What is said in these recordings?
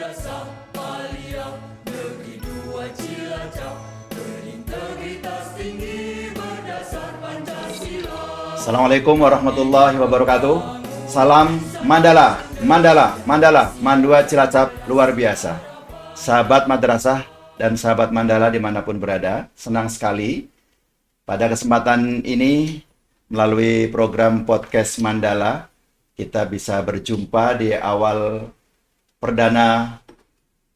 Madrasah Aliyah Negeri 2 Cilacap berintegritas tinggi berdasar Pancasila. Assalamualaikum warahmatullahi wabarakatuh. Salam Mandala, Mandala, Mandala, Mandua Cilacap luar biasa. Sahabat madrasah dan sahabat Mandala dimanapun berada, senang sekali pada kesempatan ini melalui program podcast Mandala kita bisa berjumpa di awal perdana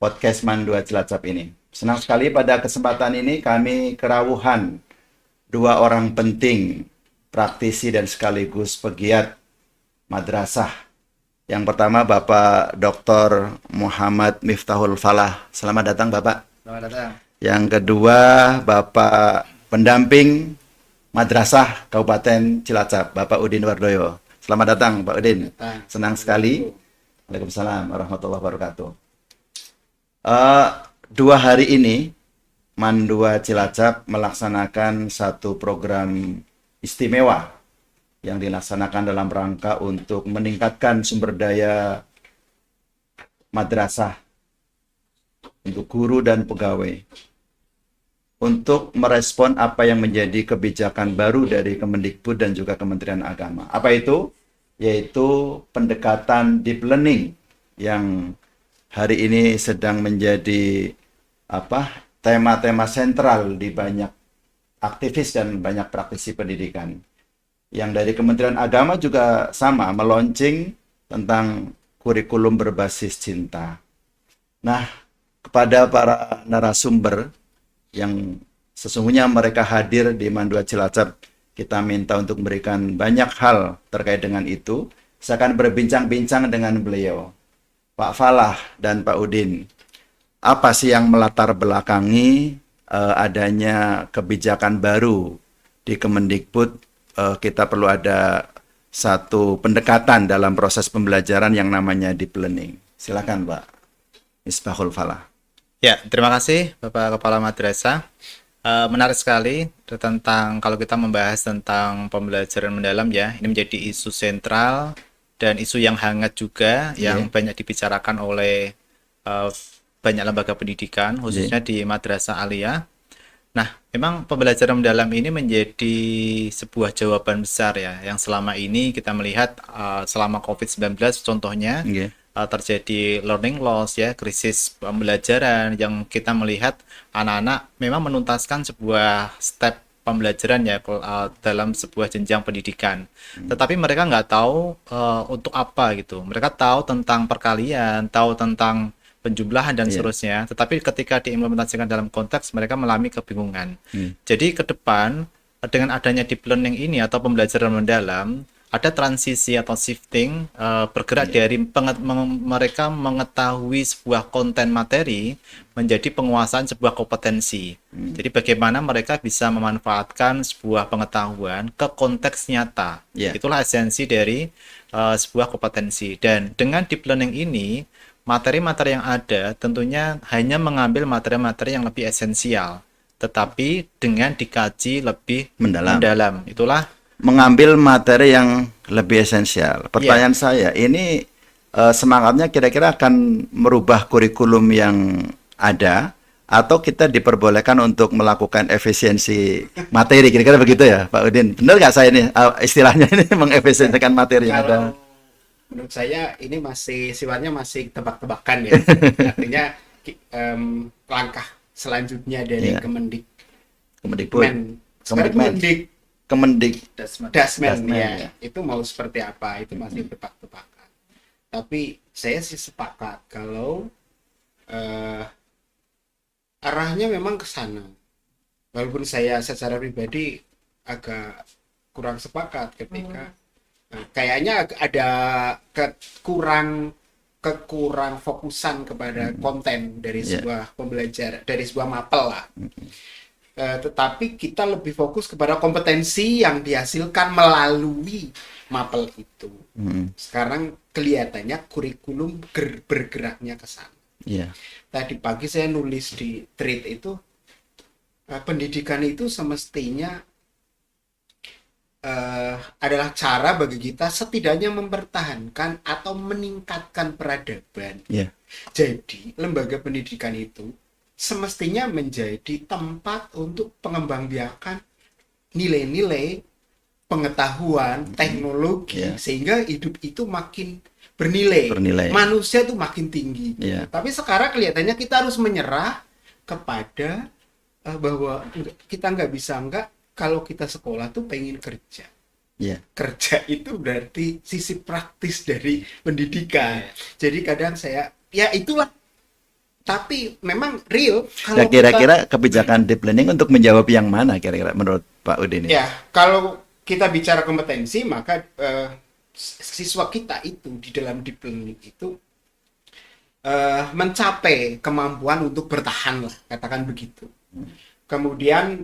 podcast Mandua Cilacap ini. Senang sekali pada kesempatan ini kami kerawuhan dua orang penting, praktisi dan sekaligus pegiat madrasah. Yang pertama Bapak Dr. Muhammad Miftahul Falah. Selamat datang Bapak. Selamat datang. Yang kedua Bapak pendamping madrasah Kabupaten Cilacap, Bapak Udin Wardoyo. Selamat datang Pak Udin. Senang sekali. Waalaikumsalam warahmatullahi wabarakatuh. 2 hari ini Mandua Cilacap melaksanakan satu program istimewa yang dilaksanakan dalam rangka untuk meningkatkan sumber daya madrasah untuk guru dan pegawai untuk merespon apa yang menjadi kebijakan baru dari Kemendikbud dan juga Kementerian Agama. Apa itu? Yaitu pendekatan deep learning yang hari ini sedang menjadi tema-tema sentral di banyak aktivis dan banyak praktisi pendidikan. Yang dari Kementerian Agama juga sama, meluncing tentang kurikulum berbasis cinta. Nah, kepada para narasumber yang sesungguhnya mereka hadir di Mandua Cilacap, kita minta untuk memberikan banyak hal terkait dengan itu. Saya akan berbincang-bincang dengan beliau, Pak Falah dan Pak Udin. Apa sih yang melatar belakangi adanya kebijakan baru di Kemendikbud? Kita perlu ada satu pendekatan dalam proses pembelajaran yang namanya deep learning. Silakan Pak Misbahul Falah. Ya, terima kasih Bapak Kepala Madrasah. Menarik sekali tentang kalau kita membahas tentang pembelajaran mendalam ya, ini menjadi isu sentral dan isu yang hangat juga yang banyak dibicarakan oleh banyak lembaga pendidikan khususnya di Madrasah Aliyah. Nah, memang pembelajaran mendalam ini menjadi sebuah jawaban besar ya, yang selama ini kita melihat selama COVID-19 contohnya terjadi learning loss ya, krisis pembelajaran yang kita melihat anak-anak memang menuntaskan sebuah step pembelajaran ya dalam sebuah jenjang pendidikan. Tetapi mereka nggak tahu untuk apa gitu. Mereka tahu tentang perkalian, tahu tentang penjumlahan dan seterusnya, tetapi ketika diimplementasikan dalam konteks mereka mengalami kebingungan. Jadi ke depan dengan adanya deep learning ini atau pembelajaran mendalam, ada transisi atau shifting bergerak dari mereka mengetahui sebuah konten materi menjadi penguasaan sebuah kompetensi. Jadi bagaimana mereka bisa memanfaatkan sebuah pengetahuan ke konteks nyata. Itulah esensi dari sebuah kompetensi. Dan dengan deep learning ini, materi-materi yang ada tentunya hanya mengambil materi-materi yang lebih esensial, tetapi dengan dikaji lebih mendalam. Itulah mengambil materi yang lebih esensial. Pertanyaan saya, ini semangatnya kira-kira akan merubah kurikulum yang ada atau kita diperbolehkan untuk melakukan efisiensi materi, kira-kira begitu ya Pak Udin? Benar nggak saya ini istilahnya ini mengefisiensikan materi yang ada? Menurut saya ini masih sifatnya masih tebak-tebakan ya. Artinya langkah selanjutnya dari Dasmen ya, itu mau seperti apa itu masih tebak-tebakan. Tapi saya sih sepakat kalau arahnya memang ke sana. Walaupun saya secara pribadi agak kurang sepakat ketika kayaknya ada kekurang fokusan kepada konten dari sebuah pembelajaran, dari sebuah mapel lah. Tetapi kita lebih fokus kepada kompetensi yang dihasilkan melalui mapel itu. Sekarang kelihatannya kurikulum bergeraknya ke sana. Tadi pagi saya nulis di thread itu, pendidikan itu semestinya adalah cara bagi kita setidaknya mempertahankan atau meningkatkan peradaban. Ya. Jadi, lembaga pendidikan itu semestinya menjadi tempat untuk pengembangbiakan nilai-nilai, pengetahuan, teknologi, Ya. sehingga hidup itu makin bernilai. Bernilai. Manusia tuh makin tinggi. Ya. Tapi sekarang kelihatannya kita harus menyerah kepada bahwa kita nggak bisa kalau kita sekolah tuh pengen kerja. Ya. Kerja itu berarti sisi praktis dari pendidikan. Jadi kadang saya, ya itulah. Tapi memang real Ya, kalau kira-kira kebijakan deep learning untuk menjawab yang mana kira-kira menurut Pak Udin ini? ya, kalau kita bicara kompetensi, maka siswa kita itu di dalam deep learning itu mencapai kemampuan untuk bertahan lah, katakan begitu. Kemudian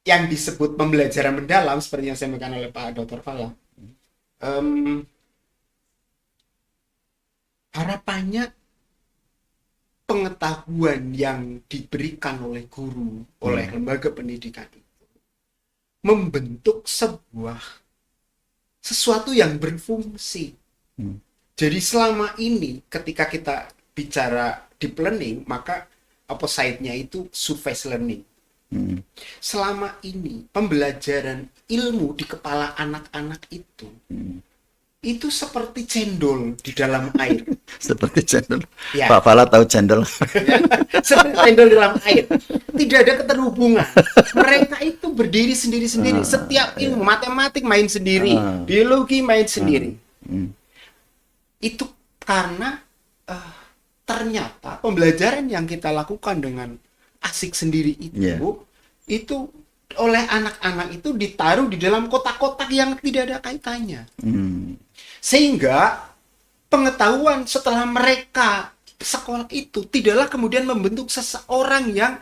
yang disebut pembelajaran mendalam seperti yang saya sampaikan oleh Pak Dr. Fala, harapannya pengetahuan yang diberikan oleh guru, oleh lembaga pendidikan itu membentuk sesuatu yang berfungsi. Jadi selama ini ketika kita bicara deep learning, maka opposite-nya itu surface learning. Selama ini pembelajaran ilmu di kepala anak-anak itu seperti cendol di dalam air. Seperti cendol. Ya. Pak Fala tahu cendol. Seperti cendol di dalam air. Tidak ada keterhubungan. Mereka itu berdiri sendiri-sendiri. Setiap ilmu, matematik main sendiri, biologi main sendiri. Itu karena ternyata pembelajaran yang kita lakukan dengan asik sendiri itu oleh anak-anak itu ditaruh di dalam kotak-kotak yang tidak ada kaitannya. Sehingga pengetahuan setelah mereka sekolah itu tidaklah kemudian membentuk seseorang yang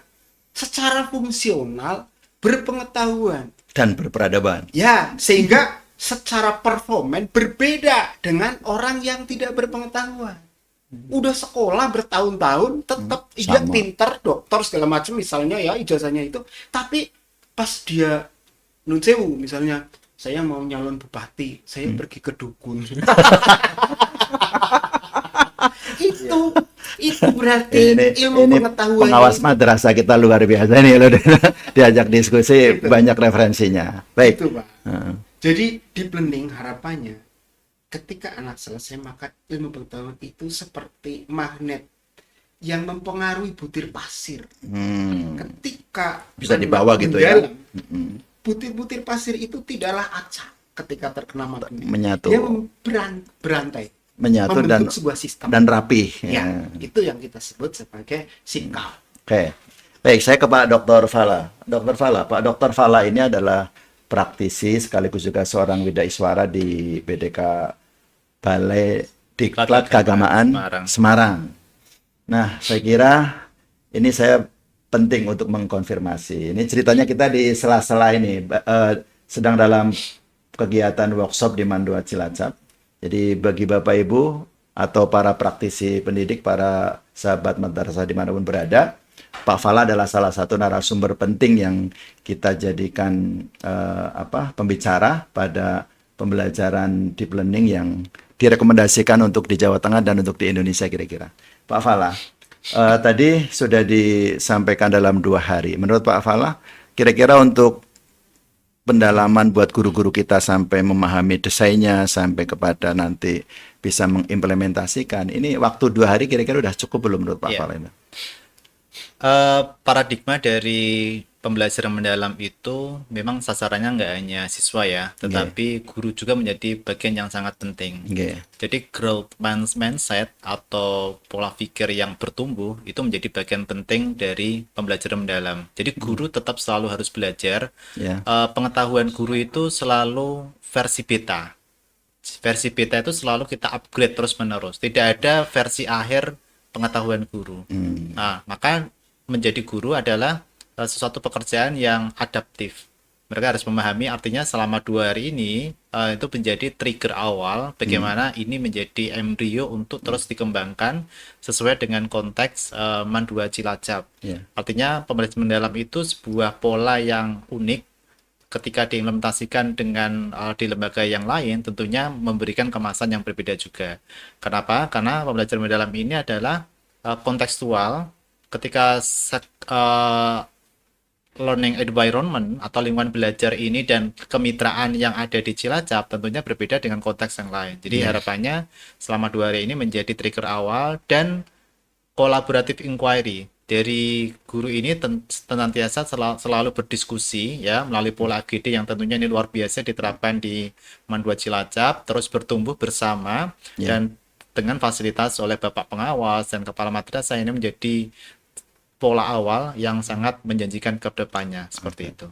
secara fungsional berpengetahuan Dan berperadaban. ya, sehingga secara performan berbeda dengan orang yang tidak berpengetahuan. Udah sekolah bertahun-tahun tetap dia sama. pintar, dokter segala macam misalnya ya, ijazahnya itu, tapi pas dia nun sewu misalnya, saya mau nyalon bupati, saya pergi ke dukun. itu berarti ilmu pengetahuan pengawas madrasah kita luar biasa nih loh. Diajak diskusi banyak referensinya. Baik. itu, Pak. Jadi deep learning harapannya ketika anak selesai, maka ilmu pengetahuan itu seperti magnet yang mempengaruhi butir pasir. Ketika Bisa dibawa gitu ya. Butir-butir pasir itu tidaklah acak ketika terkena magnet. Menyatu. Dia berantai. Menyatu dan membentuk sebuah sistem. rapih. Ya, itu yang kita sebut sebagai sikap. Oke. Baik, saya ke Pak Dr. Fala. Dr. Fala, Pak Dr. Fala ini adalah praktisi sekaligus juga seorang widaiswara di BDK Balai Diklat Keagamaan Semarang. Nah, saya kira ini saya penting untuk mengkonfirmasi. Ini ceritanya kita di sela-sela ini sedang dalam kegiatan workshop di Mandua Cilacap. Jadi bagi Bapak Ibu atau para praktisi pendidik, para sahabat madrasah dimanapun berada, Pak Fala adalah salah satu narasumber penting yang kita jadikan pembicara pada pembelajaran deep learning yang direkomendasikan untuk di Jawa Tengah dan untuk di Indonesia kira-kira. Pak Fala, tadi sudah disampaikan dalam 2 hari. Menurut Pak Fala, kira-kira untuk pendalaman buat guru-guru kita sampai memahami desainnya, sampai kepada nanti bisa mengimplementasikan, ini waktu 2 hari kira-kira udah cukup belum menurut Pak Fala? Paradigma dari pembelajaran mendalam itu memang sasarannya nggak hanya siswa ya, tetapi guru juga menjadi bagian yang sangat penting. Jadi growth mindset atau pola pikir yang bertumbuh itu menjadi bagian penting dari pembelajaran mendalam. Jadi guru tetap selalu harus belajar. Pengetahuan guru itu selalu versi beta. Versi beta itu selalu kita upgrade terus-menerus. Tidak ada versi akhir pengetahuan guru. Nah, maka menjadi guru adalah sesuatu pekerjaan yang adaptif. Mereka harus memahami artinya selama 2 hari ini itu menjadi trigger awal bagaimana ini menjadi embrio untuk terus dikembangkan sesuai dengan konteks MAN 2 Cilacap. Ya. Artinya pembelajaran mendalam itu sebuah pola yang unik ketika diimplementasikan dengan di lembaga yang lain tentunya memberikan kemasan yang berbeda juga. Kenapa? Karena pembelajaran mendalam ini adalah kontekstual ketika learning environment atau lingkungan belajar ini dan kemitraan yang ada di Cilacap tentunya berbeda dengan konteks yang lain. Jadi harapannya selama 2 hari ini menjadi trigger awal dan collaborative inquiry dari guru ini senantiasa selalu berdiskusi ya melalui pola AGD yang tentunya ini luar biasa diterapkan di MAN 2 Cilacap, terus bertumbuh bersama dan dengan fasilitas oleh Bapak Pengawas dan Kepala Madrasah ini menjadi pola awal yang sangat menjanjikan ke depannya seperti itu.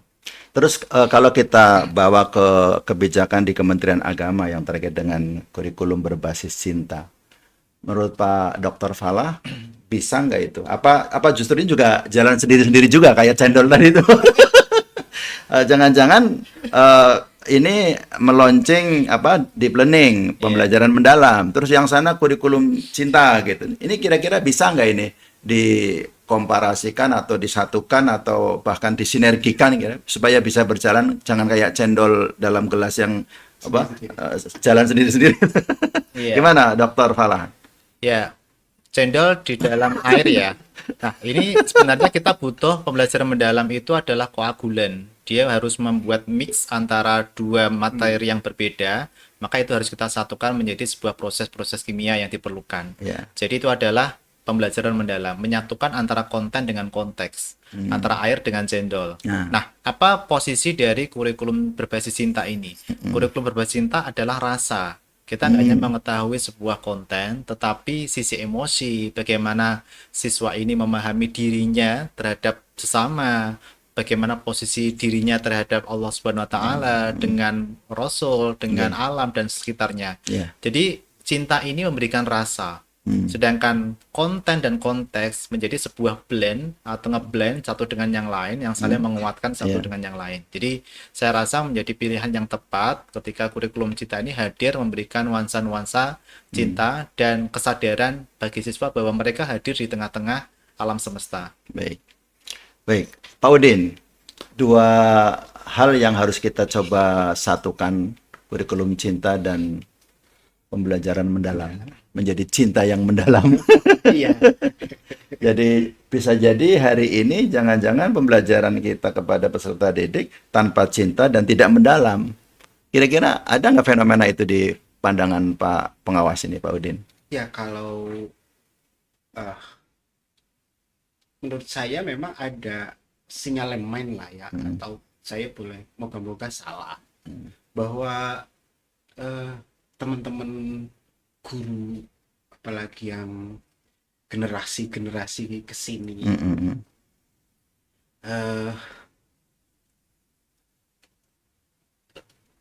Terus kalau kita bawa ke kebijakan di Kementerian Agama yang terkait dengan kurikulum berbasis cinta, menurut Pak Dr. Falah bisa nggak itu? Apa justru ini juga jalan sendiri-sendiri juga kayak cendol tadi itu? Jangan-jangan ini melonceng deep learning, pembelajaran mendalam, terus yang sana kurikulum cinta gitu. Ini kira-kira bisa nggak ini dikomparasikan atau disatukan atau bahkan disinergikan gitu, supaya bisa berjalan, jangan kayak cendol dalam gelas yang jalan sendiri-sendiri. Gimana Dr. Falah? Ya, cendol di dalam air ya. Nah, ini sebenarnya kita butuh pembelajaran mendalam itu adalah koagulan. Dia harus membuat mix antara 2 materi yang berbeda, maka itu harus kita satukan menjadi sebuah proses-proses kimia yang diperlukan. Jadi itu adalah pembelajaran mendalam, menyatukan antara konten dengan konteks, antara air dengan cendol. Nah, apa posisi dari kurikulum berbasis cinta ini? Kurikulum berbasis cinta adalah rasa. Kita nggak hanya mengetahui sebuah konten, tetapi sisi emosi, bagaimana siswa ini memahami dirinya terhadap sesama, bagaimana posisi dirinya terhadap Allah Subhanahu wa Ta'ala, dengan Rasul, dengan alam dan sekitarnya. Jadi cinta ini memberikan rasa. Sedangkan konten dan konteks menjadi sebuah blend atau ngeblend satu dengan yang lain yang saling menguatkan satu dengan yang lain. Jadi saya rasa menjadi pilihan yang tepat ketika kurikulum cinta ini hadir memberikan nuansa-nuansa cinta dan kesadaran bagi siswa bahwa mereka hadir di tengah-tengah alam semesta. Baik, Pak Udin, 2 hal yang harus kita coba satukan, kurikulum cinta dan pembelajaran mendalam, menjadi cinta yang mendalam. Iya. Jadi bisa jadi hari ini jangan-jangan pembelajaran kita kepada peserta didik tanpa cinta dan tidak mendalam. Kira-kira ada nggak fenomena itu di pandangan Pak Pengawas ini, Pak Udin? Ya, kalau menurut saya memang ada sinyalemen lah ya, atau saya boleh moga-moga salah, bahwa teman-teman guru apalagi yang generasi kesini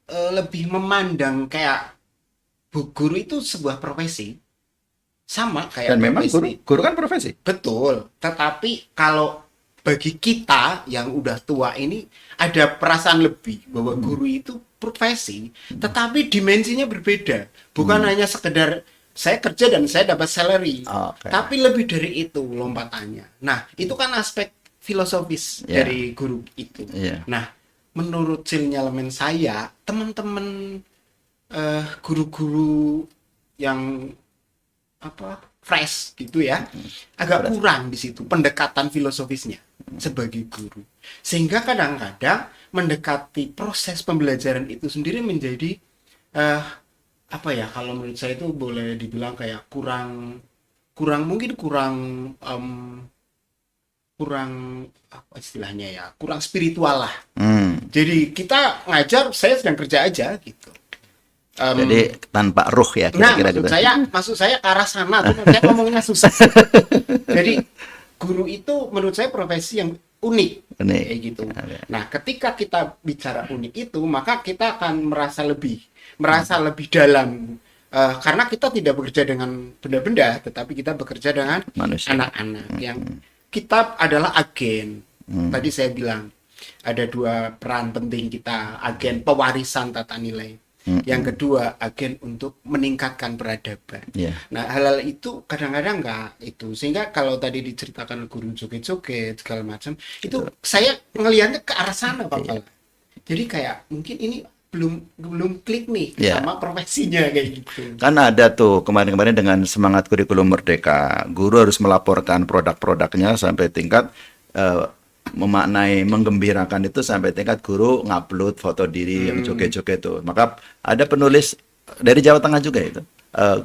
lebih memandang kayak guru itu sebuah profesi, sama kayak Dan memang profesi. guru kan profesi. Betul, tetapi kalau bagi kita yang udah tua ini ada perasaan lebih bahwa guru itu profesi, tetapi dimensinya berbeda. Bukan hanya sekedar saya kerja dan saya dapat salary, tapi lebih dari itu lompatannya. Nah, itu kan aspek filosofis dari guru itu. Nah, menurut sinyalemen saya, teman-teman guru-guru yang fresh gitu ya, agak kurang di situ pendekatan filosofisnya sebagai guru, sehingga kadang-kadang mendekati proses pembelajaran itu sendiri menjadi kalau menurut saya itu boleh dibilang kayak kurang apa istilahnya ya, kurang spiritual lah. Jadi kita ngajar, saya sedang kerja aja gitu. Jadi tanpa ruh ya kira-kira gitu. Maksud saya ke arah sana tuh saya ngomongnya susah. Jadi guru itu menurut saya profesi yang unik. Kayak gitu. Nah, ketika kita bicara unik itu, maka kita akan merasa lebih dalam, karena kita tidak bekerja dengan benda-benda, tetapi kita bekerja dengan manusia, anak-anak yang kita adalah agen. Tadi saya bilang ada dua peran penting kita, agen pewarisan tata nilai. Yang kedua, agen untuk meningkatkan peradaban. Ya. Nah, hal-hal itu kadang-kadang nggak itu. Sehingga kalau tadi diceritakan guru joget-joget segala macam, itu saya ngelihatnya ke arah sana, Pak Pala. Jadi kayak mungkin ini belum klik nih Iya. sama profesinya kayak gitu. Kan ada tuh kemarin-kemarin dengan semangat kurikulum merdeka, guru harus melaporkan produk-produknya sampai tingkat memaknai, menggembirakan itu sampai tingkat guru ngupload foto diri yang joget-joget itu. Maka ada penulis dari Jawa Tengah juga itu,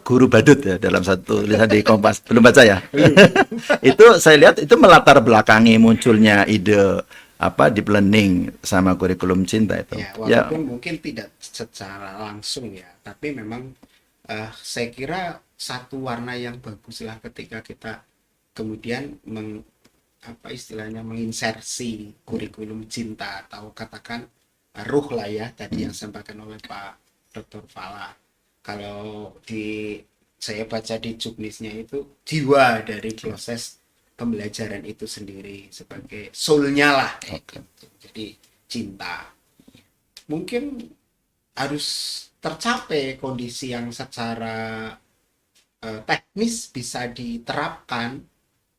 guru badut ya, dalam satu tulisan di Kompas. Belum baca ya? Itu saya lihat itu melatar belakangi munculnya ide apa deep learning sama kurikulum cinta itu. Ya, walaupun mungkin tidak secara langsung ya, tapi memang saya kira satu warna yang bagus lah ketika kita kemudian istilahnya menginsersi kurikulum cinta atau katakan ruh lah ya tadi yang disampaikan oleh Pak Dr. Fala. Kalau saya baca di juknisnya itu jiwa dari proses pembelajaran itu sendiri sebagai soul-nya lah. Jadi cinta. Mungkin harus tercapai kondisi yang secara teknis bisa diterapkan.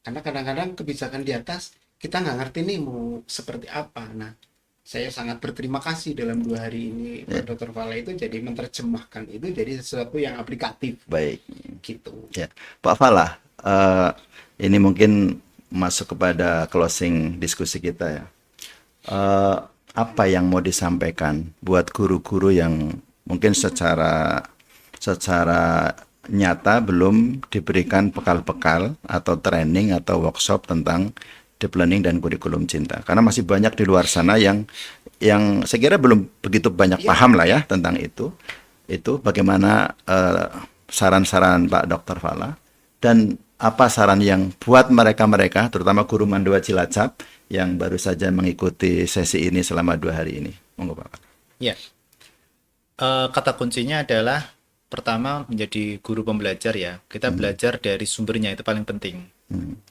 Karena kadang-kadang kebijakan di atas kita nggak ngerti nih mau seperti apa. Nah, saya sangat berterima kasih dalam 2 hari ini Pak Dr. Fala itu jadi menerjemahkan itu jadi sesuatu yang aplikatif. Baik. Gitu. Ya, Pak Fala, ini mungkin masuk kepada closing diskusi kita ya. Apa yang mau disampaikan buat guru-guru yang mungkin secara nyata belum diberikan bekal-bekal atau training atau workshop tentang deep learning dan kurikulum cinta, karena masih banyak di luar sana yang saya kira belum begitu banyak paham lah ya tentang itu bagaimana saran-saran Pak Dr. Fala dan apa saran yang buat mereka terutama guru Mandua Cilacap yang baru saja mengikuti sesi ini selama 2 hari ini. Monggo Pak. Ya, kata kuncinya adalah pertama menjadi guru pembelajar ya. Kita belajar dari sumbernya itu paling penting.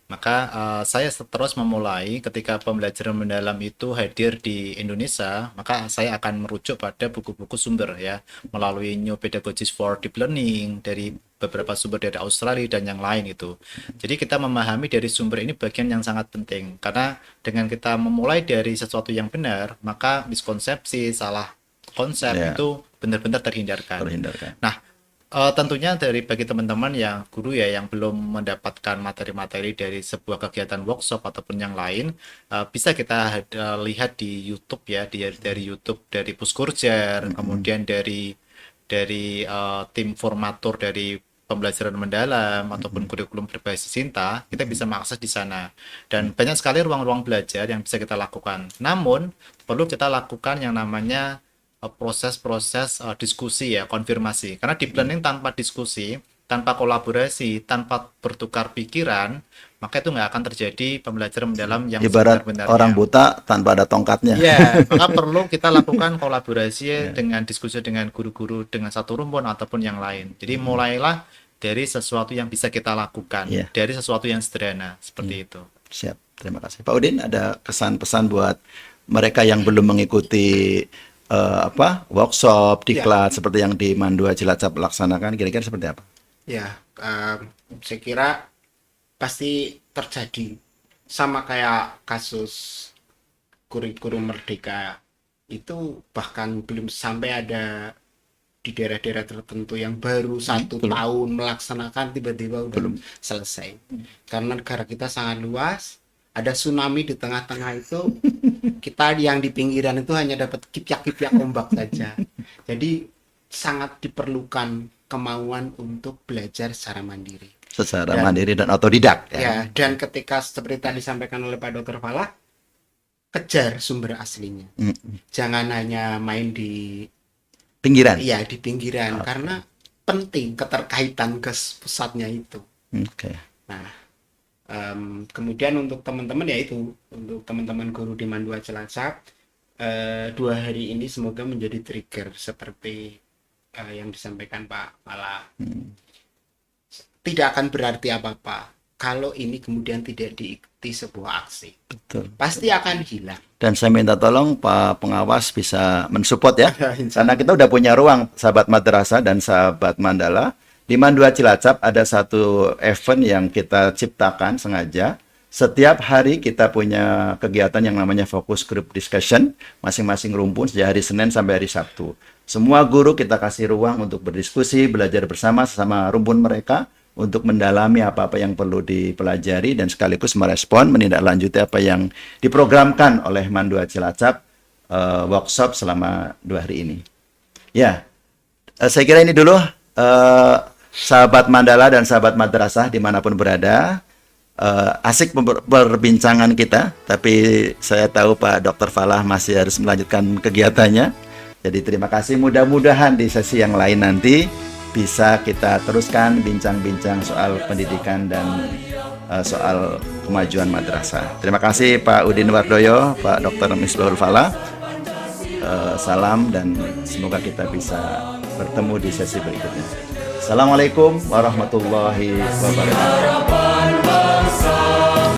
Maka saya terus memulai ketika pembelajaran mendalam itu hadir di Indonesia, maka saya akan merujuk pada buku-buku sumber ya, melalui New Pedagogies for Deep Learning dari beberapa sumber dari Australia dan yang lain itu. Jadi kita memahami dari sumber ini bagian yang sangat penting, karena dengan kita memulai dari sesuatu yang benar, maka miskonsepsi, salah konsep itu benar-benar terhindarkan. Nah, tentunya bagi teman-teman yang guru ya yang belum mendapatkan materi-materi dari sebuah kegiatan workshop ataupun yang lain, bisa kita lihat di YouTube ya, dari YouTube dari Puskurjer, kemudian dari tim formatur dari pembelajaran mendalam ataupun kurikulum berbasis cinta, kita bisa mengakses di sana. Dan banyak sekali ruang-ruang belajar yang bisa kita lakukan. Namun, perlu kita lakukan yang namanya proses-proses diskusi ya, konfirmasi. Karena deep learning tanpa diskusi, tanpa kolaborasi, tanpa bertukar pikiran, maka itu nggak akan terjadi pembelajaran mendalam yang ibarat sebenar-benarnya. orang buta tanpa ada tongkatnya. Ya, maka perlu kita lakukan kolaborasi dengan diskusi dengan guru-guru dengan satu rumpun ataupun yang lain. Jadi mulailah dari sesuatu yang bisa kita lakukan, dari sesuatu yang sederhana seperti itu. Siap, terima kasih. Pak Udin, ada kesan-pesan buat mereka yang belum mengikuti workshop diklat seperti yang di Mandua Cilacap laksanakan, kira-kira seperti apa? Ya, saya kira pasti terjadi sama kayak kasus kurikulum merdeka itu, bahkan belum sampai ada di daerah-daerah tertentu yang baru 1 tahun melaksanakan tiba-tiba udah selesai. Karena negara kita sangat luas, ada tsunami di tengah-tengah itu, kita yang di pinggiran itu hanya dapat kipyak-kipyak ombak saja. Jadi sangat diperlukan kemauan untuk belajar secara mandiri. Mandiri dan otodidak. Ya, dan ketika seperti tadi disampaikan oleh Pak Dr. Fala, kejar sumber aslinya. Jangan hanya main di pinggiran. Iya, di pinggiran, karena penting keterkaitan ke pusatnya itu. Nah, kemudian untuk teman-teman ya itu, untuk teman-teman guru di Mandua Cilacap, 2 hari ini semoga menjadi trigger seperti yang disampaikan Pak Fala. Tidak akan berarti apa-apa kalau ini kemudian tidak mengikuti sebuah aksi. Betul. Pasti akan hilang. Dan saya minta tolong Pak Pengawas bisa mensupport ya. Insya Karena kita udah punya ruang sahabat madrasah dan sahabat Mandala. Di Mandua Cilacap ada satu event yang kita ciptakan sengaja. Setiap hari kita punya kegiatan yang namanya fokus group discussion. Masing-masing rumpun sejak hari Senin sampai hari Sabtu. Semua guru kita kasih ruang untuk berdiskusi, belajar bersama sesama rumpun mereka. Untuk mendalami apa-apa yang perlu dipelajari dan sekaligus merespon, menindaklanjuti apa yang diprogramkan oleh Mandua Cilacap workshop selama 2 hari ini. Ya, saya kira ini dulu sahabat Mandala dan sahabat madrasah dimanapun berada. Asik perbincangan kita, tapi saya tahu Pak Dr. Falah masih harus melanjutkan kegiatannya. Jadi terima kasih, mudah-mudahan di sesi yang lain nanti bisa kita teruskan bincang-bincang soal pendidikan dan soal kemajuan madrasah. Terima kasih Pak Udin Wardoyo, Pak Dr. Misbahul Falah. Salam dan semoga kita bisa bertemu di sesi berikutnya. Assalamualaikum warahmatullahi wabarakatuh.